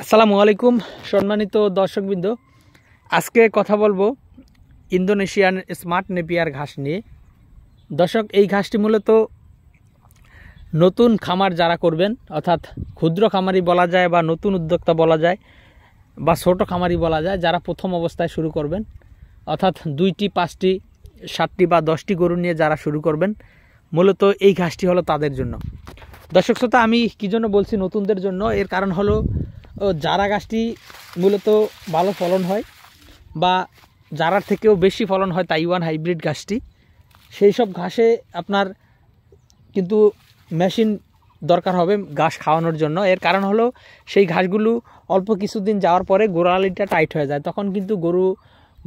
আসসালামু আলাইকুম সম্মানিত দর্শকবৃন্দ। আজকে কথা বলবো ইন্দোনেশিয়ান স্মার্ট নেপিয়ার ঘাস নিয়ে। দর্শক, এই ঘাসটি মূলত নতুন খামার যারা করবেন, অর্থাৎ ক্ষুদ্র খামারি বলা যায় বা নতুন উদ্যোক্তা বলা যায় বা ছোট খামারি বলা যায়, যারা প্রথম অবস্থায় শুরু করবেন, অর্থাৎ 2টি 5টি 7টি বা 10টি গরু নিয়ে যারা শুরু করবেন, মূলত এই ঘাসটি হলো তাদের জন্য। দর্শক শ্রোতা, আমি কী জন্য বলছি নতুনদের জন্য, এর কারণ হলো জারা ঘাসটি মূলত ভালো ফলন হয় বা জারার থেকেও বেশি ফলন হয় তাইওয়ান হাইব্রিড ঘাসটি। সেই সব ঘাসে আপনার কিন্তু মেশিন দরকার হবে ঘাস খাওয়ানোর জন্য। এর কারণ হলো সেই ঘাসগুলো অল্প কিছুদিন যাওয়ার পরে গোড়ালিটা টাইট হয়ে যায়, তখন কিন্তু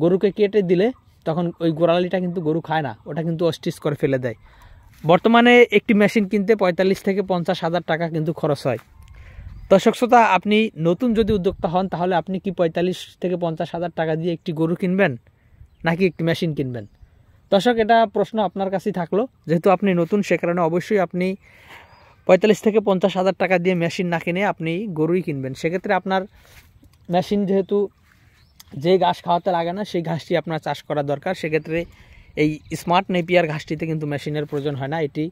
গরুকে কেটে দিলে তখন ওই গোড়ালিটা কিন্তু গরু খায় না, ওটা কিন্তু অস্টিচ করে ফেলে দেয়। বর্তমানে একটি মেশিন কিনতে 45 থেকে 50 হাজার টাকা কিন্তু খরচ হয়। দর্শক শ্রোতা, আপনি নতুন যদি উদ্যোক্তা হন, তাহলে আপনি কি 45 থেকে 50 হাজার টাকা দিয়ে একটি গরু কিনবেন নাকি একটি মেশিন কিনবেন? দর্শক, এটা প্রশ্ন আপনার কাছেই থাকলো। যেহেতু আপনি নতুন, সে কারণে অবশ্যই আপনি 45 থেকে 50 হাজার টাকা দিয়ে মেশিন না কিনে আপনি গরুই কিনবেন। সেক্ষেত্রে আপনার মেশিন, যেহেতু যে ঘাস খাওয়াতে লাগে না সেই ঘাসটি আপনার চাষ করা দরকার। সেক্ষেত্রে এই স্মার্ট নেপিয়ার ঘাসটিতে কিন্তু মেশিনের প্রয়োজন হয় না, এটি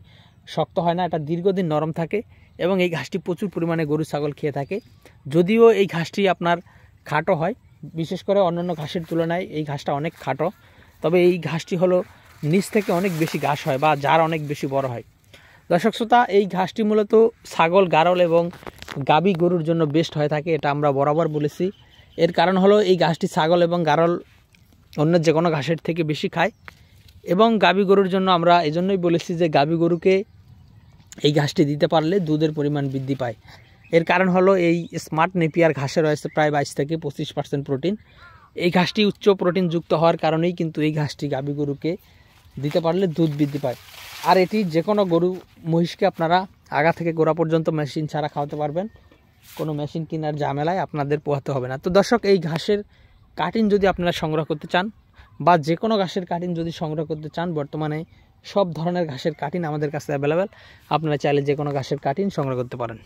শক্ত হয় না, এটা দীর্ঘদিন নরম থাকে এবং এই ঘাসটি প্রচুর পরিমাণে গরু ছাগল খেয়ে থাকে। যদিও এই ঘাসটি আপনার খাটো হয়, বিশেষ করে অন্যান্য ঘাসের তুলনায় এই ঘাসটা অনেক খাটো, তবে এই ঘাসটি হলো নিচ থেকে অনেক বেশি ঘাস হয় বা জার অনেক বেশি বড় হয়। দর্শক শ্রোতা, এই ঘাসটি মূলত ছাগল, গারল এবং গাভী গরুর জন্য বেস্ট হয়ে থাকে, এটা আমরা বরাবর বলেছি। এর কারণ হলো এই ঘাসটি ছাগল এবং গারল অন্য যে কোনো ঘাসের থেকে বেশি খায় এবং গাভী গরুর জন্য আমরা এজন্যই বলেছি যে গাভী গরুকে এই ঘাসটি দিতে পারলে দুধের পরিমাণ বৃদ্ধি পায়। এর কারণ হলো এই স্মার্ট নেপিয়ার ঘাসে রয়েছে প্রায় 22 থেকে 25% প্রোটিন। এই ঘাসটি উচ্চ প্রোটিনযুক্ত হওয়ার কারণেই কিন্তু এই ঘাসটি গাভী গরুকে দিতে পারলে দুধ বৃদ্ধি পায়। আর এটি যে কোনো গরু মহিষকে আপনারা আগা থেকে গোড়া পর্যন্ত মেশিন ছাড়া খাওয়াতে পারবেন, কোনো মেশিন কেনার ঝামেলায় আপনাদের পোহাতে হবে না। তো দর্শক, এই ঘাসের কাটিং যদি আপনারা সংগ্রহ করতে চান বা যে কোনো ঘাসের কাটিং যদি সংগ্রহ করতে চান, বর্তমানে সব ধরনের ঘাসের কাটিং আমাদের কাছে অ্যাভেলেবেল। আপনারা চাইলে যে কোনো ঘাসের কাটিং সংগ্রহ করতে পারেন।